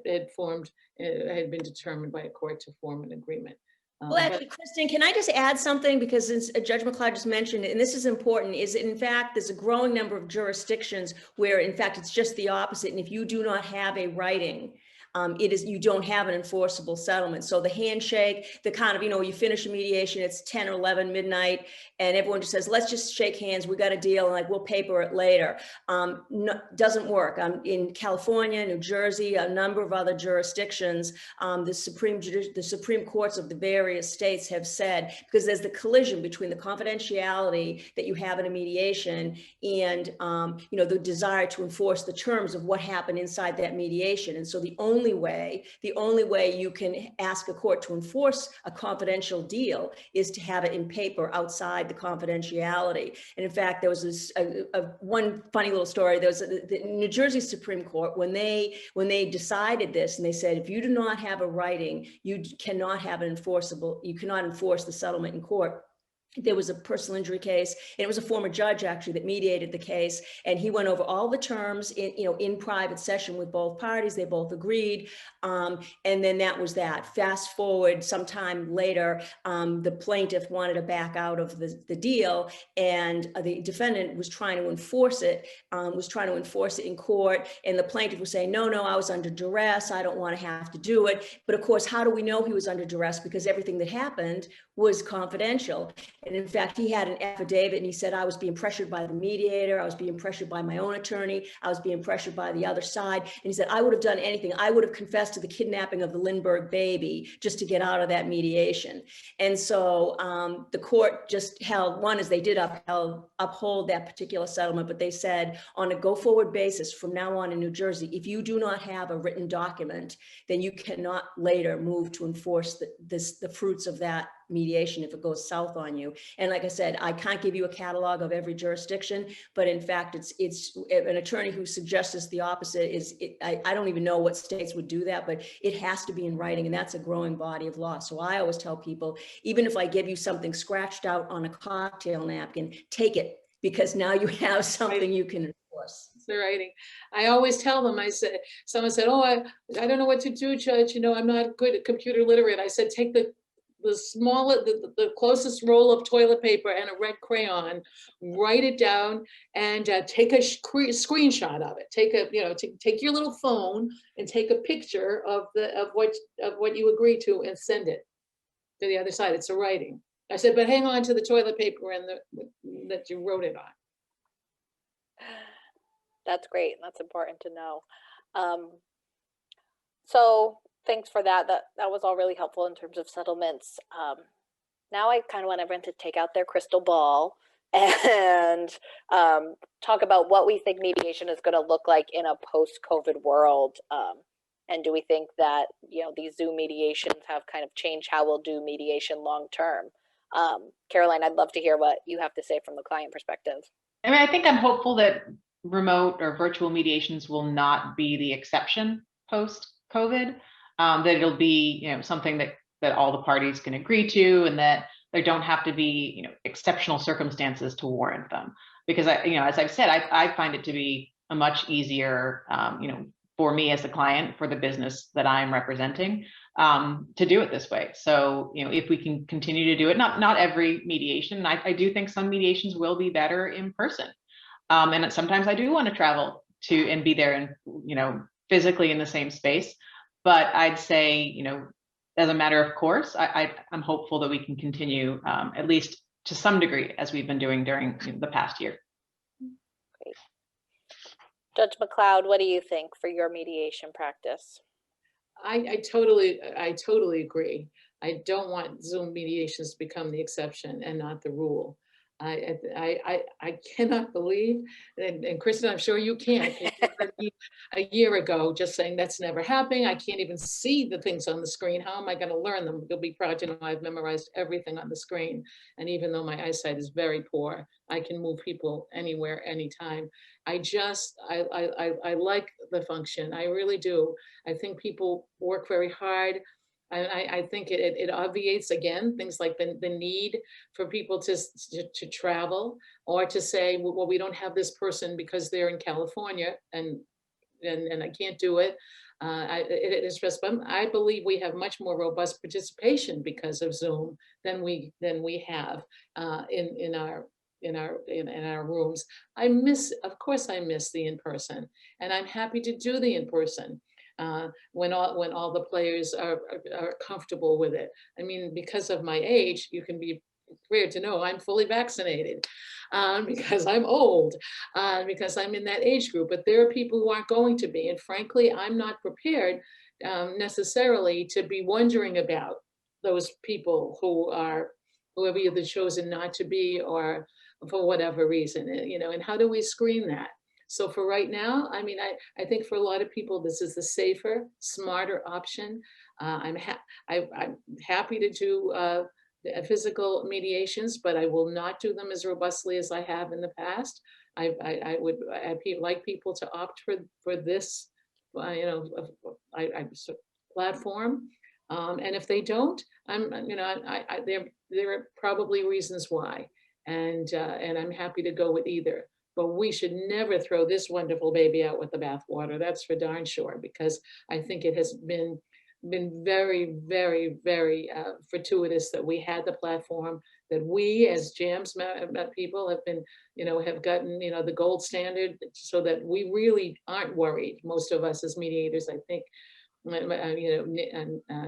been determined by a court to form an agreement. Well, actually, Kristen, can I just add something? Because since Judge MacLeod just mentioned it, and this is important, is that in fact, there's a growing number of jurisdictions where in fact, it's just the opposite. And if you do not have a writing, you don't have an enforceable settlement. So the handshake, the kind of, you finish a mediation, it's 10 or 11 midnight, and everyone just says, let's just shake hands. We got a deal, and like, we'll paper it later. No, doesn't work. In California, New Jersey, a number of other jurisdictions, the Supreme Courts of the various states have said, because there's the collision between the confidentiality that you have in a mediation and, the desire to enforce the terms of what happened inside that mediation. And so the only way you can ask a court to enforce a confidential deal is to have it in paper outside the confidentiality. And in fact, there was this one funny little story. There was the New Jersey Supreme Court, when they decided this, and they said, if you do not have a writing, you cannot enforce the settlement in court. There was a personal injury case, and it was a former judge actually that mediated the case, and he went over all the terms in private session with both parties. They both agreed, and then that was that. Fast forward sometime later, the plaintiff wanted to back out of the deal, and the defendant was trying to enforce it in court, and the plaintiff was saying, no, I was under duress, I don't want to have to do it. But of course, how do we know he was under duress? Because everything that happened was confidential. And in fact, he had an affidavit, and he said, I was being pressured by the mediator, I was being pressured by my own attorney, I was being pressured by the other side. And he said, I would have done anything. I would have confessed to the kidnapping of the Lindbergh baby just to get out of that mediation. And so the court just held, one is they did uphold that particular settlement, but they said on a go forward basis from now on in New Jersey, if you do not have a written document, then you cannot later move to enforce the fruits of that mediation if it goes south on you. And like I said, I can't give you a catalog of every jurisdiction, but in fact, it's an attorney who suggests the opposite I don't even know what states would do that, but it has to be in writing, and that's a growing body of law. So I always tell people, even if I give you something scratched out on a cocktail napkin, take it, because now you have something you can enforce. The writing. I always tell them, someone said, oh, I don't know what to do, Judge, I'm not good at computer literate. I said, take the closest roll of toilet paper and a red crayon, write it down, and take a screenshot of it. Take your little phone and take a picture of what you agree to and send it to the other side. It's a writing. I said, but hang on to the toilet paper and that you wrote it on. That's great. That's important to know. So thanks for that. That was all really helpful in terms of settlements. Now I kind of want everyone to take out their crystal ball and talk about what we think mediation is going to look like in a post-COVID world. And do we think that, these Zoom mediations have kind of changed how we'll do mediation long-term? Caroline, I'd love to hear what you have to say from the client perspective. I think I'm hopeful that remote or virtual mediations will not be the exception post-COVID. That it'll be, something that all the parties can agree to, and that there don't have to be, exceptional circumstances to warrant them. Because as I've said, I find it to be a much easier, for me as the client, for the business that I'm representing, to do it this way. So, if we can continue to do it, not every mediation, I do think some mediations will be better in person. And sometimes I do want to travel to and be there and, you know, physically in the same space. But I'd say, you know, as a matter of course, I'm hopeful that we can continue at least to some degree as we've been doing during the past year. Great. Judge MacLeod, what do you think for your mediation practice? I totally agree. I don't want Zoom mediations to become the exception and not the rule. I cannot believe, and Kristen, I'm sure you can't. A year ago, just saying that's never happening. I can't even see the things on the screen. How am I going to learn them? You'll be proud to know I've memorized everything on the screen. And even though my eyesight is very poor, I can move people anywhere, anytime. I like the function. I really do. I think people work very hard. I think it obviates, again, things like the need for people to travel, or to say, well, we don't have this person because they're in California and I can't do it. It is just, I believe we have much more robust participation because of Zoom than we have in our rooms. Of course I miss the in-person, and I'm happy to do the in-person. When all the players are comfortable with it. I mean, because of my age, you can be clear to know I'm fully vaccinated because I'm old, because I'm in that age group. But there are people who aren't going to be, and frankly, I'm not prepared necessarily to be wondering about those people who have either chosen not to be or for whatever reason, you know. And how do we screen that? So for right now, I mean, I think for a lot of people, this is the safer, smarter option. I'm happy to do physical mediations, but I will not do them as robustly as I have in the past. I'd like people to opt for this, platform. And if they don't, there are probably reasons why, and I'm happy to go with either. But we should never throw this wonderful baby out with the bathwater. That's for darn sure, because I think it has been very, very, very fortuitous that we had the platform, that we as JAMS people have been, have gotten, the gold standard, so that we really aren't worried. Most of us as mediators, I think,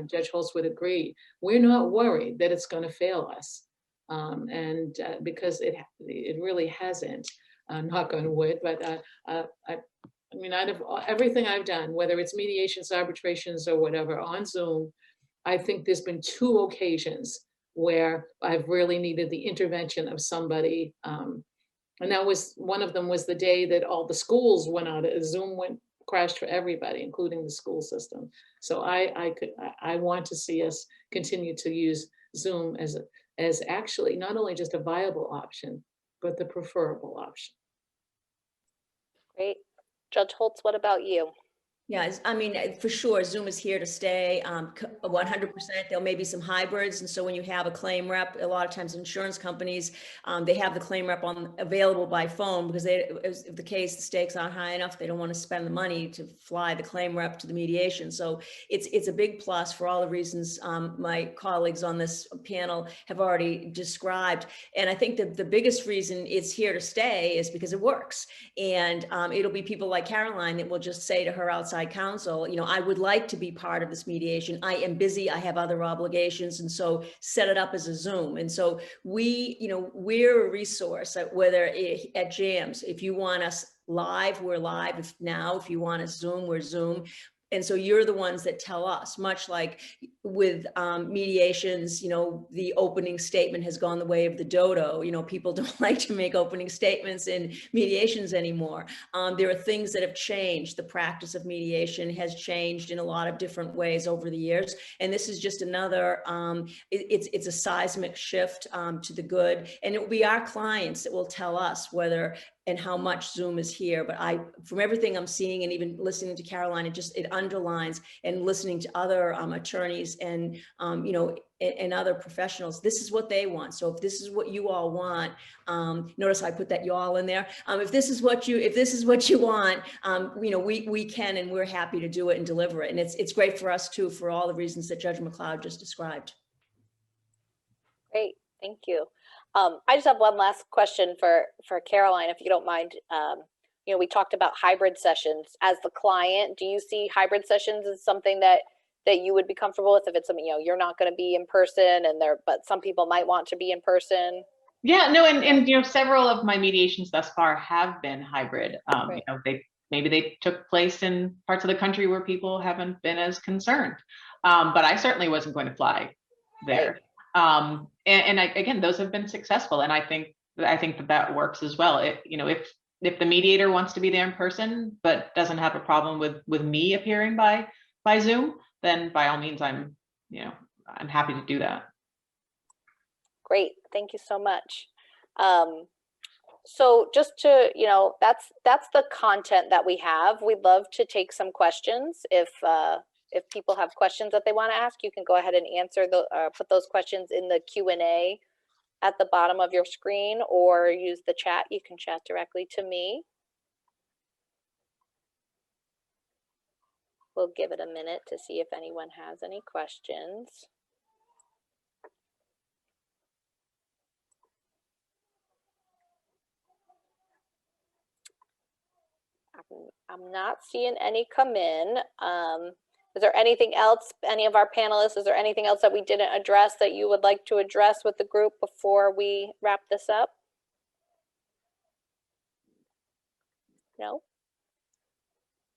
Judge Holtz would agree, we're not worried that it's going to fail us, because it really hasn't. Knock on wood, but I mean, out of everything I've done, whether it's mediations, arbitrations, or whatever on Zoom, I think there's been 2 occasions where I've really needed the intervention of somebody. And that was, one of them was the day that all the schools went out, Zoom crashed for everybody, including the school system. So I want to see us continue to use Zoom as actually not only just a viable option, but the preferable option. Great. Judge Holtz, what about you? Yeah, I mean, for sure, Zoom is here to stay 100%. There may be some hybrids. And so when you have a claim rep, a lot of times insurance companies, they have the claim rep available by phone, because if the case, the stakes aren't high enough, they don't want to spend the money to fly the claim rep to the mediation. So it's a big plus for all the reasons my colleagues on this panel have already described. And I think that the biggest reason it's here to stay is because it works. And it'll be people like Caroline that will just say to her outside counsel, I would like to be part of this mediation. I am busy. I have other obligations. And so set it up as a Zoom. And so we're a resource, whether at JAMS, if you want us live, we're live. If you want us Zoom, we're Zoom. And so you're the ones that tell us, much like with mediations, the opening statement has gone the way of the dodo. People don't like to make opening statements in mediations anymore. There are things that have changed. The practice of mediation has changed in a lot of different ways over the years. And this is just another, it's a seismic shift to the good. And it will be our clients that will tell us whether and how much Zoom is here. But from everything I'm seeing and even listening to Caroline, it underlines, and listening to other attorneys and, and other professionals, this is what they want. So if this is what you all want, notice I put that y'all in there. If this is what you want, we can, and we're happy to do it and deliver it. And it's great for us too, for all the reasons that Judge MacLeod just described. Great, thank you. I just have one last question for Caroline, if you don't mind. you know, we talked about hybrid sessions. As the client, do you see hybrid sessions as something that you would be comfortable with if it's something, you know, you're not going to be in person but some people might want to be in person? Yeah, no, and you know, several of my mediations thus far have been hybrid. Right. You know, maybe they took place in parts of the country where people haven't been as concerned. But I certainly wasn't going to fly there. Right. Again, those have been successful, and I think that works as well. You know, if the mediator wants to be there in person but doesn't have a problem with me appearing by Zoom, then by all means, I'm happy to do that. Great, thank you so much. So just to, you know, that's the content that we have. We'd love to take some questions. If people have questions that they want to ask, you can go ahead and answer put those questions in the Q&A at the bottom of your screen, or use the chat. You can chat directly to me. We'll give it a minute to see if anyone has any questions. I'm not seeing any come in. Is there anything else, any of our panelists, is there anything else that we didn't address that you would like to address with the group before we wrap this up? No?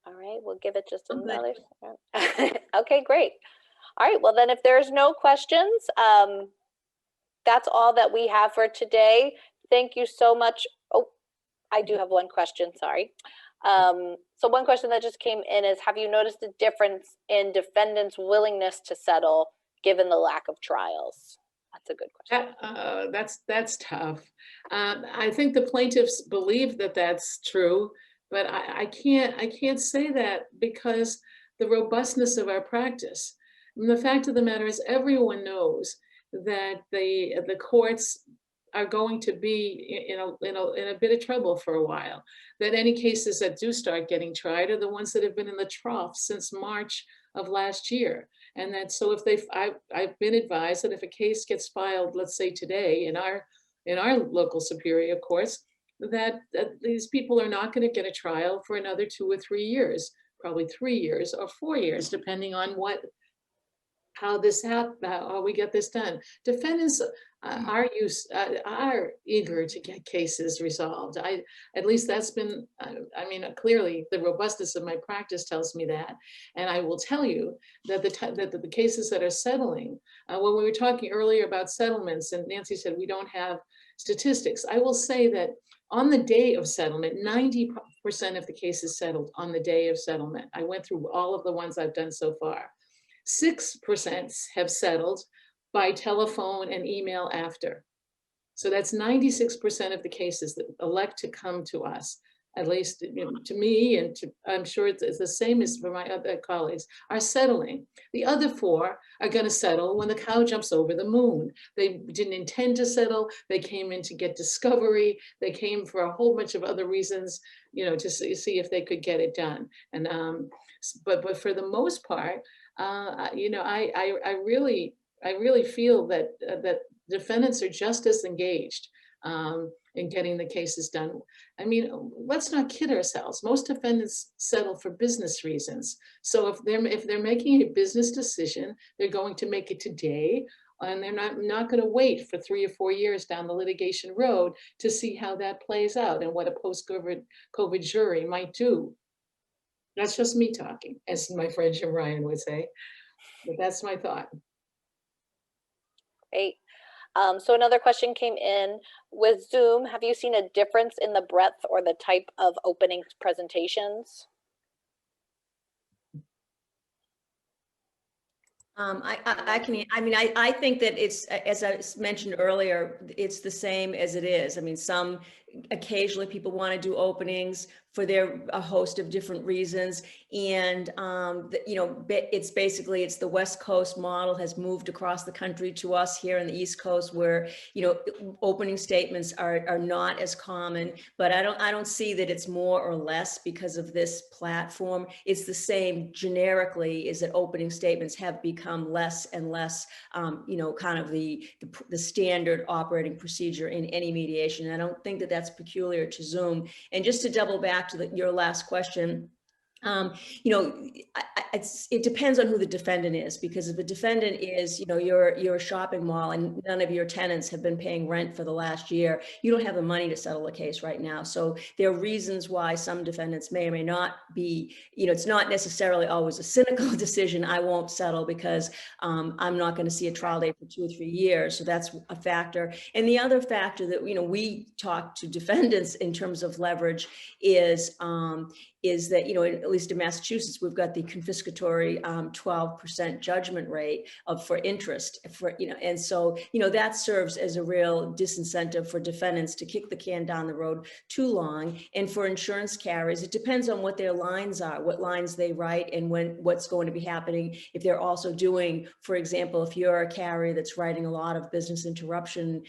All right, we'll give it just another second. Okay, great. All right, well then if there's no questions, that's all that we have for today. Thank you so much. Oh, I do have one question, sorry. So one question that just came in is, have you noticed a difference in defendants' willingness to settle given the lack of trials? That's a good question. That's tough. I think the plaintiffs believe that that's true, but I can't say that because the robustness of our practice. And the fact of the matter is, everyone knows that the courts are going to be in a bit of trouble for a while. That any cases that do start getting tried are the ones that have been in the trough since March of last year. And that, so if I've been advised that if a case gets filed, let's say today in our local superior courts, that these people are not going to get a trial for another 2 or 3 years, probably 3 years or 4 years, depending on how we get this done. Defendants are eager to get cases resolved. At least that's been, I mean, clearly the robustness of my practice tells me that. And I will tell you that the cases that are settling, when we were talking earlier about settlements, and Nancy said we don't have statistics, I will say that on the day of settlement, 90% of the cases settled on the day of settlement. I went through all of the ones I've done so far. 6% have settled by telephone and email after. So that's 96% of the cases that elect to come to us, at least to me, and I'm sure it's the same as for my other colleagues, are settling. The other 4 are going to settle when the cow jumps over the moon. They didn't intend to settle. They came in to get discovery. They came for a whole bunch of other reasons, to see if they could get it done. And but for the most part, I really feel that defendants are just as engaged in getting the cases done. I mean, let's not kid ourselves. Most defendants settle for business reasons. So if they're making a business decision, they're going to make it today, and they're not going to wait for 3 or 4 years down the litigation road to see how that plays out and what a post-COVID jury might do. That's just me talking, as my friend Jim Ryan would say, but that's my thought. Great. So another question came in. With Zoom, have you seen a difference in the breadth or the type of opening presentations? I think that it's, as I mentioned earlier, it's the same as it is. I mean, occasionally people want to do openings for a host of different reasons. And, it's the West Coast model has moved across the country to us here in the East Coast, where, opening statements are not as common, but I don't see that it's more or less because of this platform. It's the same generically, is that opening statements have become less and less, kind of the standard operating procedure in any mediation. And I don't think that that's that's peculiar to Zoom. And just to double back to your last question, you know, it depends on who the defendant is, because if the defendant is, you know, you're a shopping mall and none of your tenants have been paying rent for the last year, you don't have the money to settle a case right now. So there are reasons why some defendants may or may not be, you know, it's not necessarily always a cynical decision. I won't settle because I'm not going to see a trial date for 2 or 3 years. So that's a factor. And the other factor that, you know, we talk to defendants in terms of leverage is that, you know, at least in Massachusetts, we've got the confiscatory 12% judgment rate for interest, for, you know, and so, you know, that serves as a real disincentive for defendants to kick the can down the road too long. And for insurance carriers, it depends on what their lines are, what lines they write, and what's going to be happening. If they're also doing, for example, if you're a carrier that's writing a lot of business interruption,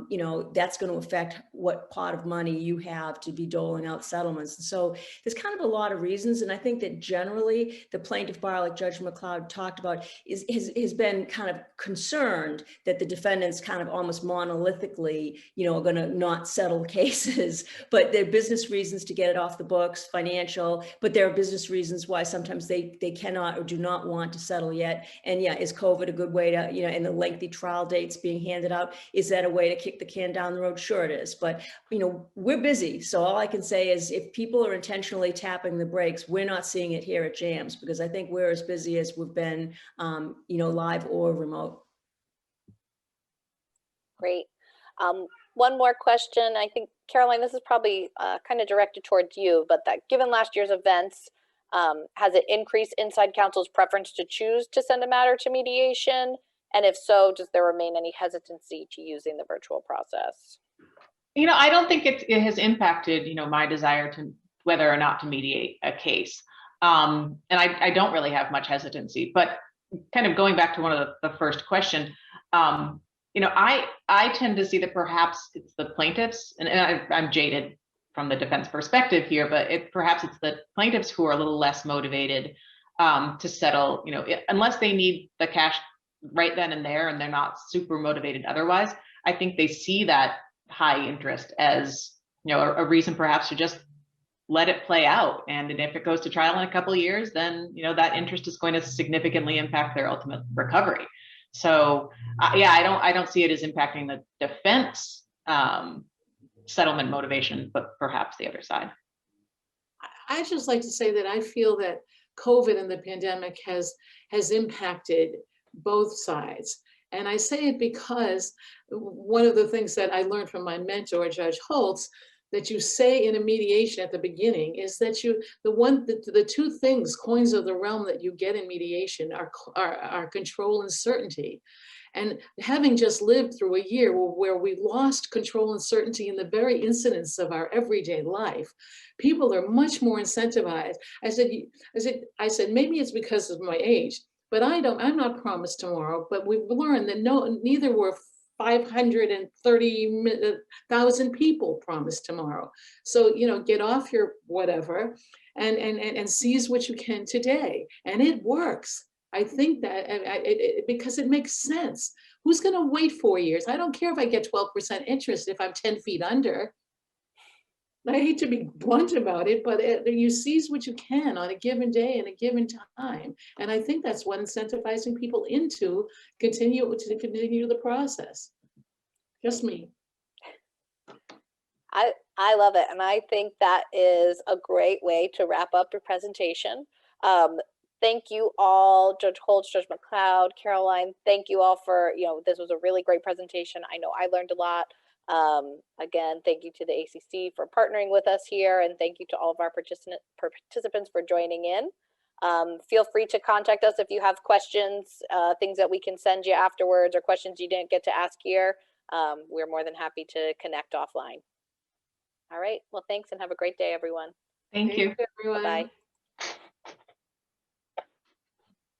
you know, that's going to affect what pot of money you have to be doling out settlements. And so there's kind of a lot of reasons. And I think that generally the plaintiff bar, like Judge MacLeod talked about, has been kind of concerned that the defendants kind of almost monolithically, you know, are going to not settle cases, but there are business reasons to get it off the books, financial, but there are business reasons why sometimes they cannot or do not want to settle yet. And yeah, is COVID a good way to, you know, and the lengthy trial dates being handed out, is that a way to kick the can down the road? Sure it is. But, you know, we're busy. So all I can say is if people are intentionally tapping the brakes, we're not seeing it here at JAMS, because I think we're as busy as we've been, you know, live or remote. Great. One more question. I think, Caroline, this is probably kind of directed towards you, but that given last year's events, has it increased inside counsel's preference to choose to send a matter to mediation? And if so, does there remain any hesitancy to using the virtual process? You know, I don't think it has impacted, you know, my desire to whether or not to mediate a case. And I don't really have much hesitancy, but kind of going back to one of the first question, you know, I tend to see that perhaps it's the plaintiffs, and I'm jaded from the defense perspective here, but perhaps it's the plaintiffs who are a little less motivated to settle, you know, unless they need the cash right then and there, and they're not super motivated otherwise. I think they see that high interest as, you know, a reason perhaps to just let it play out. And if it goes to trial in a couple of years, then, you know, that interest is going to significantly impact their ultimate recovery. So yeah, I don't see it as impacting the defense settlement motivation, but perhaps the other side. I just like to say that I feel that COVID and the pandemic has impacted both sides. And I say it because one of the things that I learned from my mentor, Judge Holtz, that you say in a mediation at the beginning is that the two things, coins of the realm, that you get in mediation are control and certainty. And having just lived through a year where we lost control and certainty in the very incidents of our everyday life, people are much more incentivized. I said, maybe it's because of my age, but I'm not promised tomorrow. But we've learned that neither were 530,000 people promised tomorrow. So, you know, get off your whatever and seize what you can today. And it works. I think that because it makes sense. Who's going to wait 4 years? I don't care if I get 12% interest if I'm 10 feet under. I hate to be blunt about it, but you seize what you can on a given day and a given time. And I think that's what incentivizing people into continue the process. Just me. I love it. And I think that is a great way to wrap up your presentation. Thank you all, Judge Holtz, Judge MacLeod, Caroline. Thank you all for, you know, this was a really great presentation. I know I learned a lot. Again, thank you to the ACC for partnering with us here, and thank you to all of our participants for joining in. Feel free to contact us if you have questions, things that we can send you afterwards, or questions you didn't get to ask here. We're more than happy to connect offline. All right, well, thanks and have a great day, everyone. Thank you. Everyone. Bye-bye.